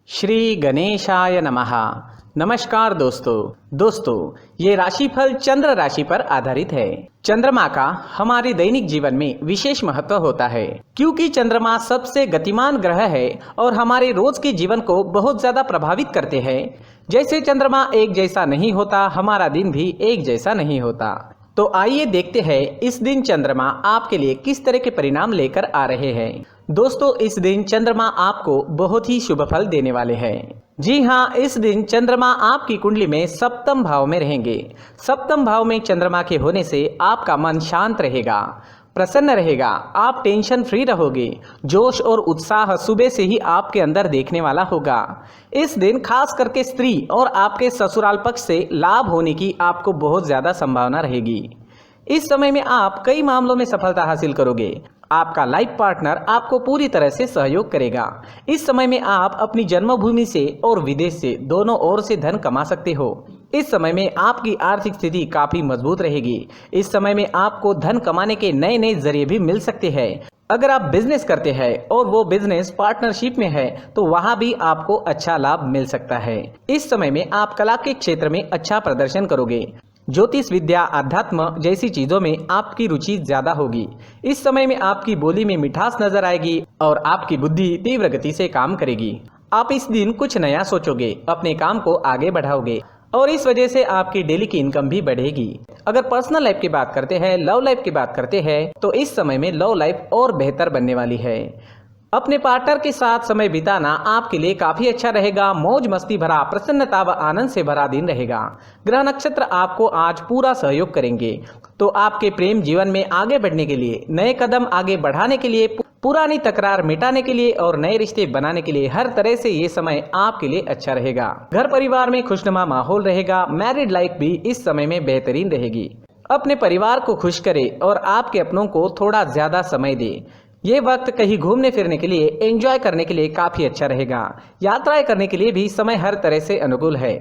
श्री गणेशाय नमः। नमस्कार दोस्तों ये राशिफल चंद्र राशि पर आधारित है। चंद्रमा का हमारे दैनिक जीवन में विशेष महत्व होता है क्योंकि चंद्रमा सबसे गतिमान ग्रह है और हमारे रोज के जीवन को बहुत ज्यादा प्रभावित करते हैं। जैसे चंद्रमा एक जैसा नहीं होता, हमारा दिन भी एक जैसा नहीं होता। तो आइए देखते हैं इस दिन चंद्रमा आपके लिए किस तरह के परिणाम लेकर आ रहे हैं। दोस्तों, इस दिन चंद्रमा आपको बहुत ही शुभ फल देने वाले हैं। जी हाँ, इस दिन चंद्रमा आपकी कुंडली में सप्तम भाव में रहेंगे। सप्तम भाव में चंद्रमा के होने से आपका मन शांत रहेगा, प्रसन्न रहेगा, आप टेंशन फ्री रहोगे। जोश और उत्साह सुबह से ही आपके अंदर देखने वाला होगा। इस दिन खास करके स्त्री और आपके ससुराल पक्ष से लाभ होने की आपको बहुत ज्यादा संभावना रहेगी। इस समय में आप कई मामलों में सफलता हासिल करोगे। आपका लाइफ पार्टनर आपको पूरी तरह से सहयोग करेगा। इस समय में आप अपनी जन्मभूमि से और विदेश से दोनों ओर से धन कमा सकते हो। इस समय में आपकी आर्थिक स्थिति काफी मजबूत रहेगी। इस समय में आपको धन कमाने के नए नए जरिए भी मिल सकते हैं। अगर आप बिजनेस करते हैं और वो बिजनेस पार्टनरशिप में है तो वहां भी आपको अच्छा लाभ मिल सकता है। इस समय में आप कला के क्षेत्र में अच्छा प्रदर्शन करोगे। ज्योतिष विद्या, अध्यात्म जैसी चीजों में आपकी रुचि ज्यादा होगी। इस समय में आपकी बोली में मिठास नजर आएगी और आपकी बुद्धि तीव्र गति से काम करेगी। आप इस दिन कुछ नया सोचोगे, अपने काम को आगे बढ़ाओगे और इस वजह से आपकी डेली की इनकम भी बढ़ेगी। अगर पर्सनल लाइफ की बात करते हैं, लव लाइफ की बात करते हैं तो इस समय में लव लाइफ और बेहतर बनने वाली है। अपने पार्टनर के साथ समय बिताना आपके लिए काफी अच्छा रहेगा। मौज मस्ती भरा, प्रसन्नता व आनंद से भरा दिन रहेगा। ग्रह नक्षत्र आपको आज पूरा सहयोग करेंगे। तो आपके प्रेम जीवन में आगे बढ़ने के लिए, नए कदम आगे बढ़ाने के लिए, पुरानी तकरार मिटाने के लिए और नए रिश्ते बनाने के लिए हर तरह से ये समय आपके लिए अच्छा रहेगा। घर परिवार में खुशनुमा माहौल रहेगा। मैरिड लाइफ भी इस समय में बेहतरीन रहेगी। अपने परिवार को खुश करे और आपके अपनों को थोड़ा ज्यादा समय दे। ये वक्त कहीं घूमने फिरने के लिए, एंजॉय करने के लिए काफी अच्छा रहेगा। यात्राएं करने के लिए भी समय हर तरह से अनुकूल है।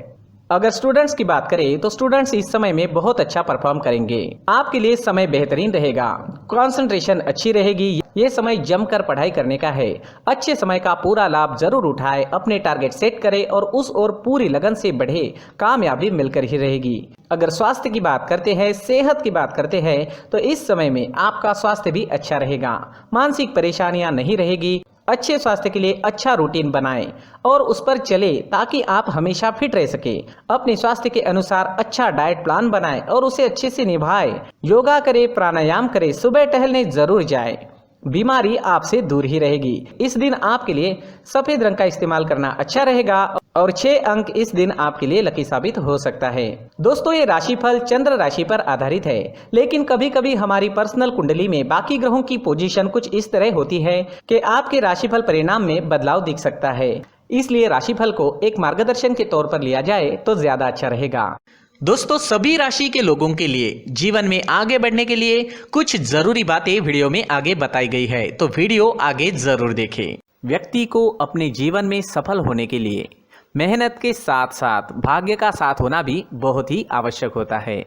अगर स्टूडेंट्स की बात करें तो स्टूडेंट्स इस समय में बहुत अच्छा परफॉर्म करेंगे। आपके लिए समय बेहतरीन रहेगा। कंसंट्रेशन अच्छी रहेगी। ये समय जमकर पढ़ाई करने का है। अच्छे समय का पूरा लाभ जरूर उठाए, अपने टारगेट सेट करें और उस ओर पूरी लगन से बढ़े। कामयाबी मिलकर ही रहेगी। अगर स्वास्थ्य की बात करते हैं, सेहत की बात करते हैं तो इस समय में आपका स्वास्थ्य भी अच्छा रहेगा। मानसिक परेशानियां नहीं रहेगी। अच्छे स्वास्थ्य के लिए अच्छा रूटीन बनाएं और उस पर चले ताकि आप हमेशा फिट रह सके। अपने स्वास्थ्य के अनुसार अच्छा डाइट प्लान बनाएं और उसे अच्छे से निभाएं। योगा करें, प्राणायाम करें, सुबह टहलने जरूर जाएं। बीमारी आपसे दूर ही रहेगी। इस दिन आपके लिए सफेद रंग का इस्तेमाल करना अच्छा रहेगा और 6 अंक इस दिन आपके लिए लकी साबित हो सकता है। दोस्तों, ये राशिफल चंद्र राशि पर आधारित है, लेकिन कभी कभी हमारी पर्सनल कुंडली में बाकी ग्रहों की पोजीशन कुछ इस तरह होती है कि आपके राशिफल परिणाम में बदलाव दिख सकता है। इसलिए राशिफल को एक मार्गदर्शन के तौर पर लिया जाए तो ज्यादा अच्छा रहेगा। दोस्तों, सभी राशि के लोगों के लिए जीवन में आगे बढ़ने के लिए कुछ जरूरी बातें वीडियो में आगे बताई गई है, तो वीडियो आगे जरूर देखें। व्यक्ति को अपने जीवन में सफल होने के लिए मेहनत के साथ साथ भाग्य का साथ होना भी बहुत ही आवश्यक होता है।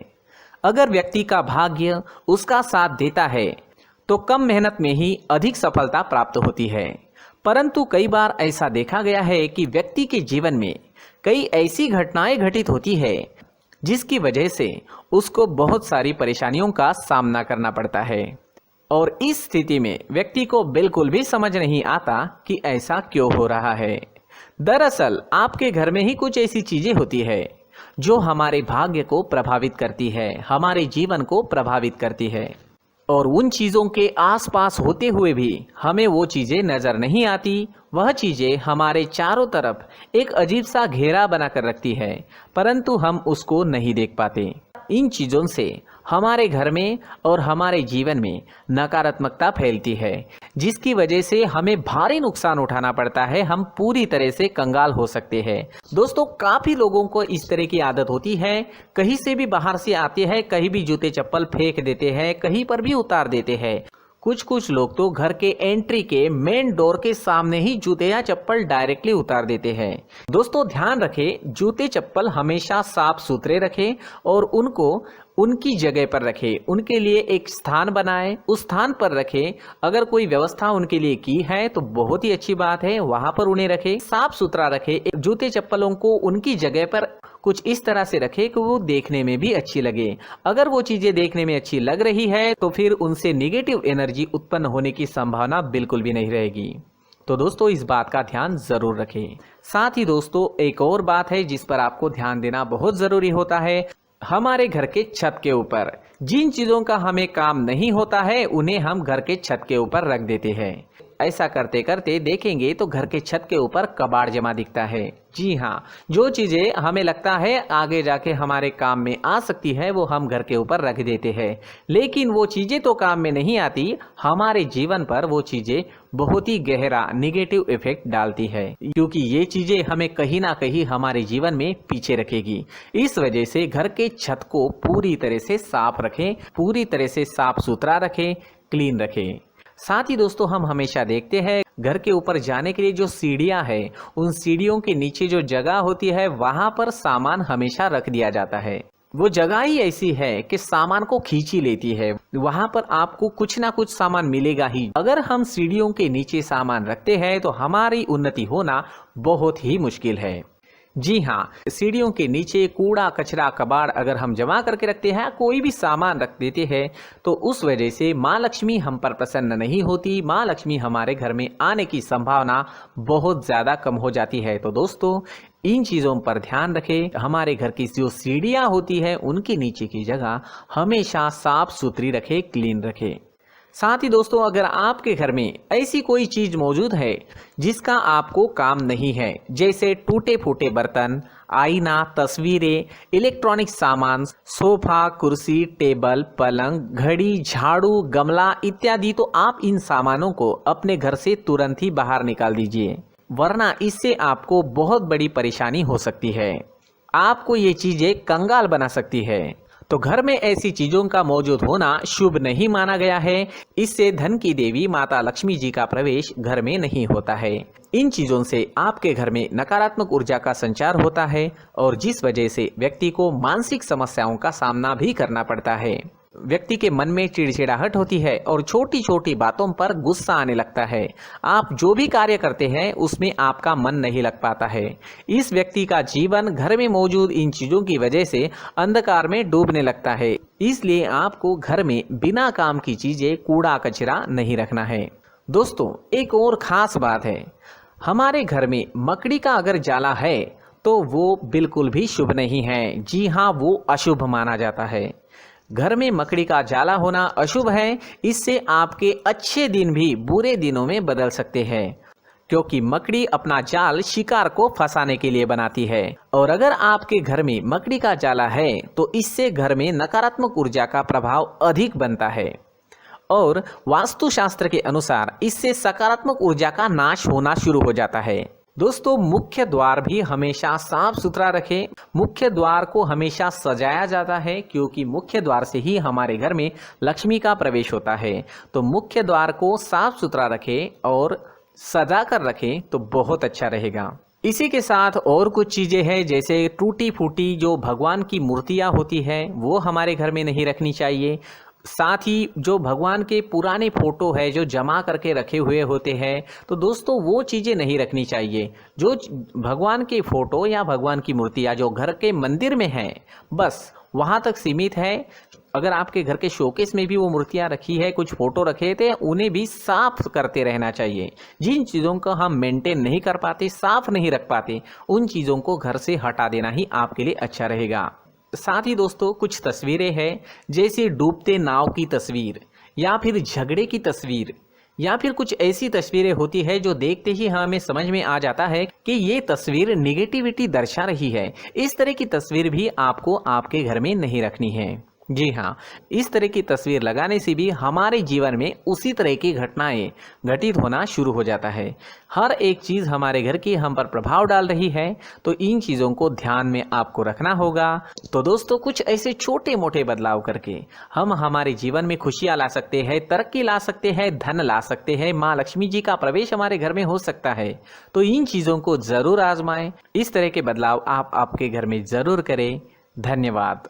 अगर व्यक्ति का भाग्य उसका साथ देता है तो कम मेहनत में ही अधिक सफलता प्राप्त होती है। परंतु कई बार ऐसा देखा गया है कि व्यक्ति के जीवन में कई ऐसी घटनाएं घटित होती है जिसकी वजह से उसको बहुत सारी परेशानियों का सामना करना पड़ता है और इस स्थिति में व्यक्ति को बिल्कुल भी समझ नहीं आता कि ऐसा क्यों हो रहा है। दरअसल आपके घर में ही कुछ ऐसी चीजें होती है जो हमारे भाग्य को प्रभावित करती है, हमारे जीवन को प्रभावित करती है और उन चीज़ों के आसपास होते हुए भी हमें वो चीज़ें नज़र नहीं आती। वह चीज़ें हमारे चारों तरफ एक अजीब सा घेरा बनाकर रखती है, परंतु हम उसको नहीं देख पाते। इन चीज़ों से हमारे घर में और हमारे जीवन में नकारात्मकता फैलती है, जिसकी वजह से हमें भारी नुकसान उठाना पड़ता है। हम पूरी तरह से कंगाल हो सकते हैं। दोस्तों, काफ़ी लोगों को इस तरह की आदत होती है, कहीं से भी बाहर से आते हैं, कहीं भी जूते चप्पल फेंक देते हैं, कहीं पर भी उतार देते हैं। कुछ कुछ लोग तो घर के एंट्री के मेन डोर के सामने ही जूते या चप्पल डायरेक्टली उतार देते हैं। दोस्तों ध्यान रखें, जूते चप्पल हमेशा साफ सुथरे रखें और उनको उनकी जगह पर रखें। उनके लिए एक स्थान बनाएं, उस स्थान पर रखें। अगर कोई व्यवस्था उनके लिए की है तो बहुत ही अच्छी बात है, वहां पर उन्हें रखें, साफ सुथरा रखें। जूते चप्पलों को उनकी जगह पर कुछ इस तरह से रखें कि वो देखने में भी अच्छी लगे। अगर वो चीजें देखने में अच्छी लग रही है तो फिर उनसे निगेटिव एनर्जी उत्पन्न होने की संभावना बिल्कुल भी नहीं रहेगी। तो दोस्तों इस बात का ध्यान जरूर रखें। साथ ही दोस्तों एक और बात है जिस पर आपको ध्यान देना बहुत जरूरी होता है। हमारे घर के छत के ऊपर जिन चीजों का हमें काम नहीं होता है उन्हें हम घर के छत के ऊपर रख देते हैं। ऐसा करते करते देखेंगे तो घर के छत के ऊपर कबाड़ जमा दिखता है। जी हाँ, जो चीजें हमें लगता है आगे जाके हमारे काम में आ सकती है वो हम घर के ऊपर रख देते हैं, लेकिन वो चीजें तो काम में नहीं आती, हमारे जीवन पर वो चीजें बहुत ही गहरा निगेटिव इफेक्ट डालती है, क्योंकि ये चीजें हमें कहीं ना कहीं हमारे जीवन में पीछे रखेगी। इस वजह से घर के छत को पूरी तरह से साफ रखें, पूरी तरह से साफ सुथरा रखें, क्लीन रखें। साथ ही दोस्तों हम हमेशा देखते हैं घर के ऊपर जाने के लिए जो सीढ़ियां है, उन सीढ़ियों के नीचे जो जगह होती है वहां पर सामान हमेशा रख दिया जाता है। वो जगह ही ऐसी है कि सामान को खींची लेती है, वहां पर आपको कुछ ना कुछ सामान मिलेगा ही। अगर हम सीढ़ियों के नीचे सामान रखते हैं तो हमारी उन्नति होना बहुत ही मुश्किल है। जी हाँ, सीढ़ियों के नीचे कूड़ा कचरा कबाड़ अगर हम जमा करके रखते हैं, कोई भी सामान रख देते हैं, तो उस वजह से माँ लक्ष्मी हम पर प्रसन्न नहीं होती, माँ लक्ष्मी हमारे घर में आने की संभावना बहुत ज़्यादा कम हो जाती है। तो दोस्तों इन चीज़ों पर ध्यान रखें। हमारे घर की जो सीढ़ियाँ होती है उनके नीचे की जगह हमेशा साफ सुथरी रखें, क्लीन रखें। साथ ही दोस्तों अगर आपके घर में ऐसी कोई चीज मौजूद है जिसका आपको काम नहीं है, जैसे टूटे फूटे बर्तन, आईना, तस्वीरें, इलेक्ट्रॉनिक सामान, सोफा, कुर्सी, टेबल, पलंग, घड़ी, झाड़ू, गमला इत्यादि, तो आप इन सामानों को अपने घर से तुरंत ही बाहर निकाल दीजिए, वरना इससे आपको बहुत बड़ी परेशानी हो सकती है। आपको ये चीजें कंगाल बना सकती है। तो घर में ऐसी चीजों का मौजूद होना शुभ नहीं माना गया है। इससे धन की देवी माता लक्ष्मी जी का प्रवेश घर में नहीं होता है। इन चीजों से आपके घर में नकारात्मक ऊर्जा का संचार होता है और जिस वजह से व्यक्ति को मानसिक समस्याओं का सामना भी करना पड़ता है। व्यक्ति के मन में चिड़चिड़ाहट होती है और छोटी छोटी बातों पर गुस्सा आने लगता है। आप जो भी कार्य करते हैं उसमें आपका मन नहीं लग पाता है। इस व्यक्ति का जीवन घर में मौजूद इन चीजों की वजह से अंधकार में डूबने लगता है। इसलिए आपको घर में बिना काम की चीजें, कूड़ा कचरा नहीं रखना है। दोस्तों एक और खास बात है, हमारे घर में मकड़ी का अगर जाला है तो वो बिल्कुल भी शुभ नहीं है। जी हाँ, वो अशुभ माना जाता है। घर में मकड़ी का जाला होना अशुभ है। इससे आपके अच्छे दिन भी बुरे दिनों में बदल सकते हैं, क्योंकि मकड़ी अपना जाल शिकार को फंसाने के लिए बनाती है। और अगर आपके घर में मकड़ी का जाला है तो इससे घर में नकारात्मक ऊर्जा का प्रभाव अधिक बनता है और वास्तुशास्त्र के अनुसार इससे सकारात्मक ऊर्जा का नाश होना शुरू हो जाता है। दोस्तों मुख्य द्वार भी हमेशा साफ सुथरा रखें। मुख्य द्वार को हमेशा सजाया जाता है, क्योंकि मुख्य द्वार से ही हमारे घर में लक्ष्मी का प्रवेश होता है। तो मुख्य द्वार को साफ सुथरा रखें और सजा कर रखें तो बहुत अच्छा रहेगा। इसी के साथ और कुछ चीजें हैं, जैसे टूटी फूटी जो भगवान की मूर्तियां होती है वो हमारे घर में नहीं रखनी चाहिए। साथ ही जो भगवान के पुराने फोटो है जो जमा करके रखे हुए होते हैं, तो दोस्तों वो चीज़ें नहीं रखनी चाहिए। जो भगवान के फोटो या भगवान की मूर्तियाँ जो घर के मंदिर में हैं बस वहाँ तक सीमित है। अगर आपके घर के शोकेस में भी वो मूर्तियाँ रखी है, कुछ फोटो रखे थे, उन्हें भी साफ करते रहना चाहिए। जिन चीज़ों को हम मेंटेन नहीं कर पाते, साफ नहीं रख पाते, उन चीज़ों को घर से हटा देना ही आपके लिए अच्छा रहेगा। साथ ही दोस्तों कुछ तस्वीरें हैं, जैसे डूबते नाव की तस्वीर या फिर झगड़े की तस्वीर या फिर कुछ ऐसी तस्वीरें होती है जो देखते ही हमें समझ में आ जाता है कि ये तस्वीर निगेटिविटी दर्शा रही है। इस तरह की तस्वीर भी आपको आपके घर में नहीं रखनी है। जी हाँ, इस तरह की तस्वीर लगाने से भी हमारे जीवन में उसी तरह की घटनाएं घटित होना शुरू हो जाता है। हर एक चीज़ हमारे घर की हम पर प्रभाव डाल रही है, तो इन चीज़ों को ध्यान में आपको रखना होगा। तो दोस्तों, कुछ ऐसे छोटे मोटे बदलाव करके हम हमारे जीवन में खुशियाँ ला सकते हैं, तरक्की ला सकते हैं, धन ला सकते हैं, माँ लक्ष्मी जी का प्रवेश हमारे घर में हो सकता है। तो इन चीज़ों को ज़रूर आजमाएं। इस तरह के बदलाव आप आपके घर में ज़रूर करें। धन्यवाद।